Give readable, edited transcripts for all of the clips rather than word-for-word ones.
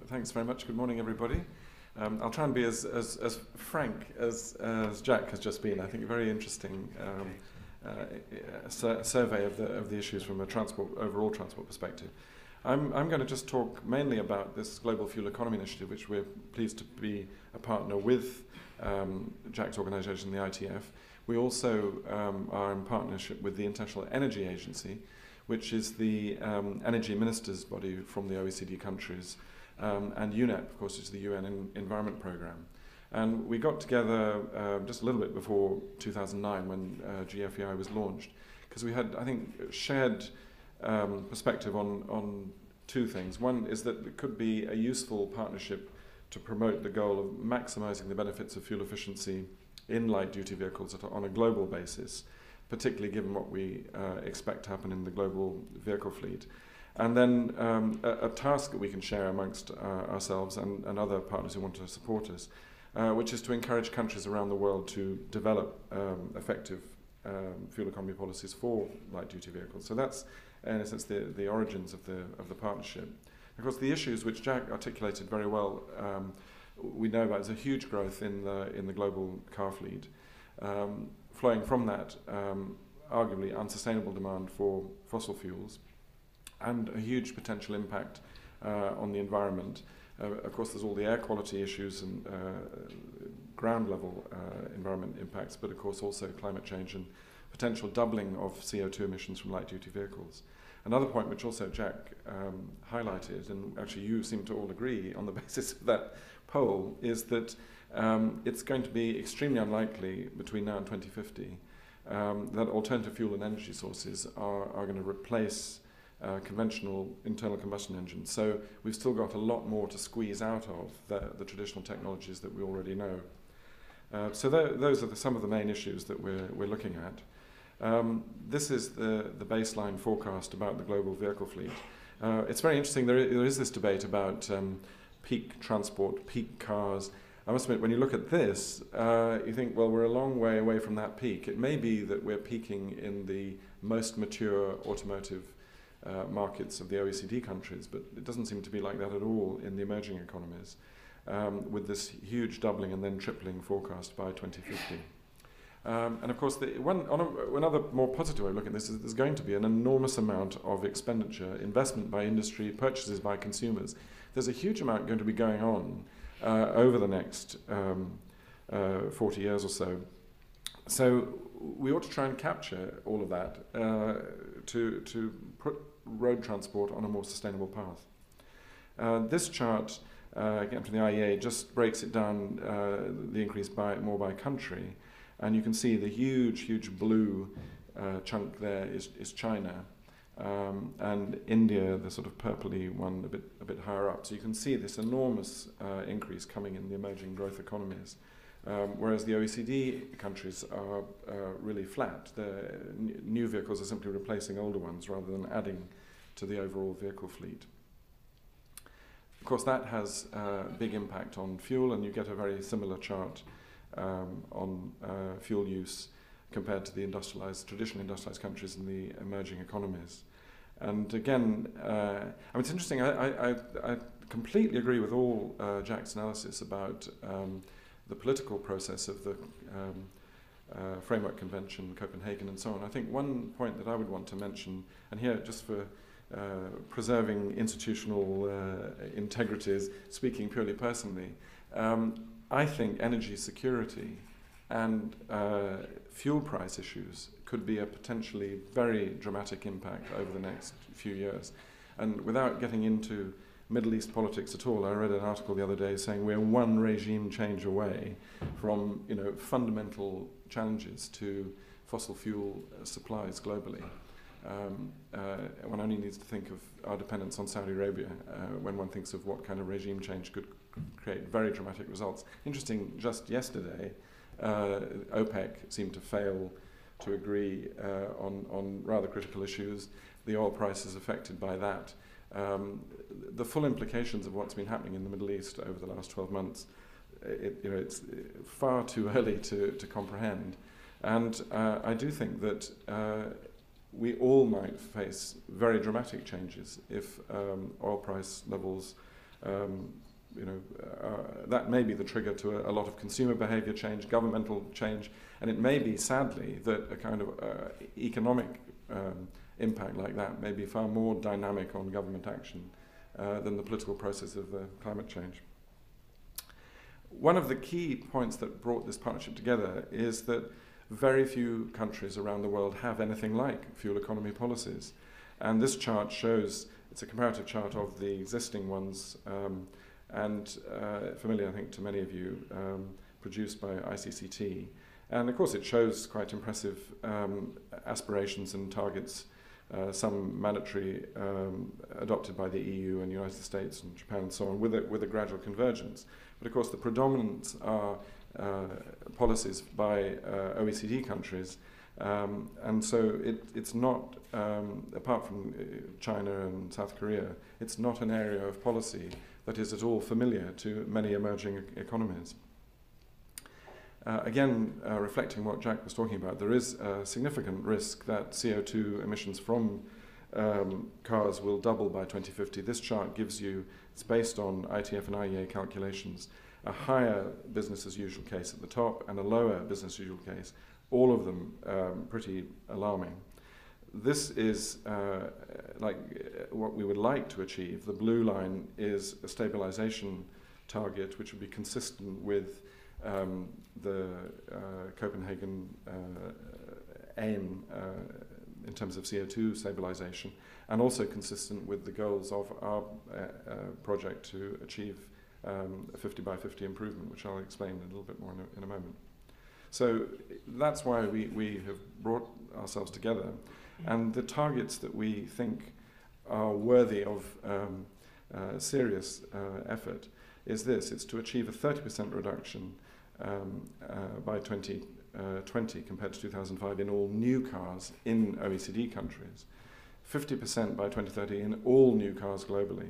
Thanks very much. Good morning, everybody. I'll try and be as frank as Jack has just been. I think a very interesting survey of the issues from a overall transport perspective. I'm going to just talk mainly about this Global Fuel Economy Initiative, which we're pleased to be a partner with Jack's organisation, the ITF. We also are in partnership with the International Energy Agency, which is the energy ministers' body from the OECD countries, and UNEP, of course, is the UN Environment Programme. And we got together just a little bit before 2009 when GFEI was launched, because we had, I think, shared perspective on two things. One is that it could be a useful partnership to promote the goal of maximising the benefits of fuel efficiency in light-duty vehicles on a global basis, particularly given what we expect to happen in the global vehicle fleet. And then a task that we can share amongst ourselves and other partners who want to support us, which is to encourage countries around the world to develop effective fuel economy policies for light-duty vehicles. So that's, in a sense, the origins of the partnership. Of course, the issues which Jack articulated very well, we know about is a huge growth in the global car fleet. Flowing from that, arguably unsustainable demand for fossil fuels and a huge potential impact on the environment. Of course, there's all the air quality issues and ground level environment impacts, but of course also climate change and potential doubling of CO2 emissions from light-duty vehicles. Another point which also Jack highlighted, and actually you seem to all agree on the basis of that poll, is that it's going to be extremely unlikely between now and 2050 that alternative fuel and energy sources are going to replace conventional internal combustion engines. So we've still got a lot more to squeeze out of the traditional technologies that we already know. So those are some of the main issues that we're looking at. This is the baseline forecast about the global vehicle fleet. It's very interesting. There is this debate about peak transport, peak cars. I must admit, when you look at this, you think, well, we're a long way away from that peak. It may be that we're peaking in the most mature automotive markets of the OECD countries, but it doesn't seem to be like that at all in the emerging economies, with this huge doubling and then tripling forecast by 2050. And of course, another more positive way of looking at this is there's going to be an enormous amount of expenditure, investment by industry, purchases by consumers. There's a huge amount going to be going on over the next 40 years or so. So we ought to try and capture all of that to put road transport on a more sustainable path. This chart, again from the IEA, just breaks it down, the increase more by country. And you can see the huge blue chunk there is China. And India, the sort of purpley one, a bit higher up. So you can see this enormous increase coming in the emerging growth economies, whereas the OECD countries are really flat. The new vehicles are simply replacing older ones rather than adding to the overall vehicle fleet. Of course, that has a big impact on fuel, and you get a very similar chart on fuel use compared to the traditionally industrialized countries in the emerging economies. And again, it's interesting, I completely agree with all Jack's analysis about the political process of the Framework Convention, Copenhagen and so on. I think one point that I would want to mention, and here just for preserving institutional integrities, speaking purely personally, I think energy security and fuel price issues could be a potentially very dramatic impact over the next few years. And without getting into Middle East politics at all, I read an article the other day saying we're one regime change away from fundamental challenges to fossil fuel supplies globally. One only needs to think of our dependence on Saudi Arabia when one thinks of what kind of regime change could create very dramatic results. Interesting, just yesterday, OPEC seemed to fail to agree on rather critical issues. The oil price is affected by that. The full implications of what's been happening in the Middle East over the last 12 months, it's far too early to comprehend. And I do think that we all might face very dramatic changes if oil price levels that may be the trigger to a lot of consumer behavior change, governmental change, and it may be, sadly, that a kind of economic impact like that may be far more dynamic on government action than the political process of climate change. One of the key points that brought this partnership together is that very few countries around the world have anything like fuel economy policies. And this chart shows, it's a comparative chart of the existing ones, and familiar, I think, to many of you, produced by ICCT. And of course it shows quite impressive aspirations and targets, some mandatory adopted by the EU and United States and Japan and so on, with a gradual convergence. But of course the predominance are policies by OECD countries, and so it's not, apart from China and South Korea, it's not an area of policy that is at all familiar to many emerging economies. Again, reflecting what Jack was talking about, there is a significant risk that CO2 emissions from cars will double by 2050. This chart gives you, it's based on ITF and IEA calculations, a higher business as usual case at the top and a lower business as usual case, all of them pretty alarming. This is like what we would like to achieve. The blue line is a stabilization target which would be consistent with the Copenhagen aim in terms of CO2 stabilization, and also consistent with the goals of our project to achieve a 50 by 50 improvement, which I'll explain a little bit more in a moment. So that's why we have brought ourselves together, and the targets that we think are worthy of serious effort is this: it's to achieve a 30% reduction by 2020 compared to 2005 in all new cars in OECD countries, 50% by 2030 in all new cars globally,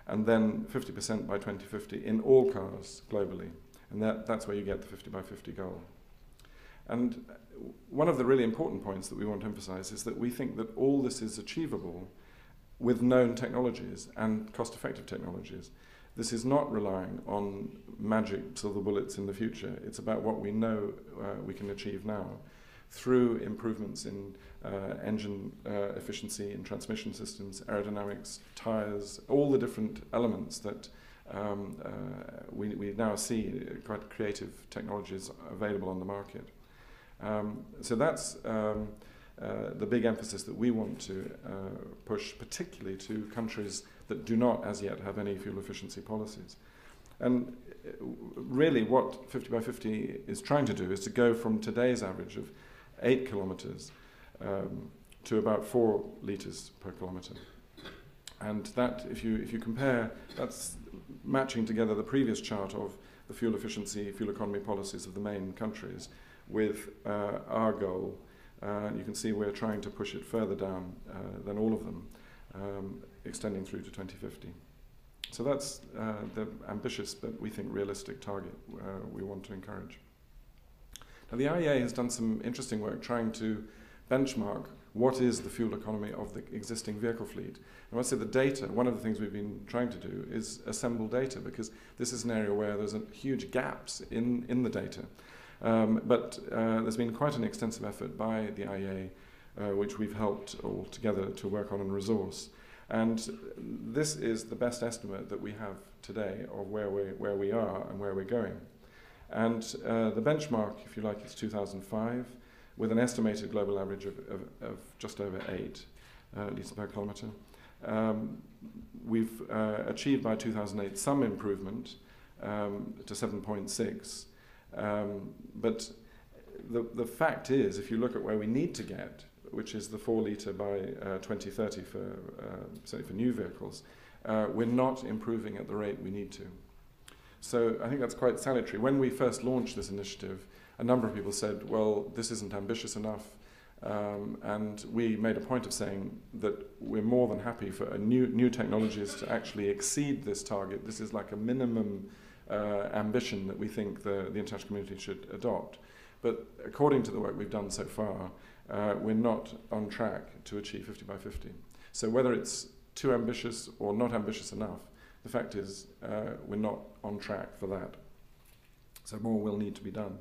and then 50% by 2050 in all cars globally. And that's where you get the 50 by 50 goal. And one of the really important points that we want to emphasize is that we think that all this is achievable with known technologies and cost-effective technologies. This is not relying on magic silver bullets in the future. It's about what we know we can achieve now through improvements in engine efficiency, in transmission systems, aerodynamics, tires, all the different elements that we now see quite creative technologies available on the market. So that's the big emphasis that we want to push, particularly to countries that do not as yet have any fuel efficiency policies. And really what 50 by 50 is trying to do is to go from today's average of 8 kilometers to about 4 litres per kilometre. And that, if you compare, that's matching together the previous chart of the fuel efficiency, fuel economy policies of the main countries with our goal. You can see we're trying to push it further down than all of them, extending through to 2050. So that's the ambitious but we think realistic target we want to encourage. Now the IEA has done some interesting work trying to benchmark what is the fuel economy of the existing vehicle fleet. And I say the data, one of the things we've been trying to do is assemble data, because this is an area where there's huge gaps in the data. But there's been quite an extensive effort by the IEA, which we've helped all together to work on and resource. And this is the best estimate that we have today of where we are and where we're going. And the benchmark, if you like, is 2005, with an estimated global average of just over 8 litres per kilometre. We've achieved by 2008 some improvement to 7.6. But the fact is, if you look at where we need to get, which is the 4 litre by 2030 say for new vehicles, we're not improving at the rate we need to. So I think that's quite salutary. When we first launched this initiative, a number of people said, well, this isn't ambitious enough, and we made a point of saying that we're more than happy for new technologies to actually exceed this target. This is like a minimum ambition that we think the international community should adopt. But according to the work we've done so far, we're not on track to achieve 50 by 50. So whether it's too ambitious or not ambitious enough, the fact is we're not on track for that. So more will need to be done.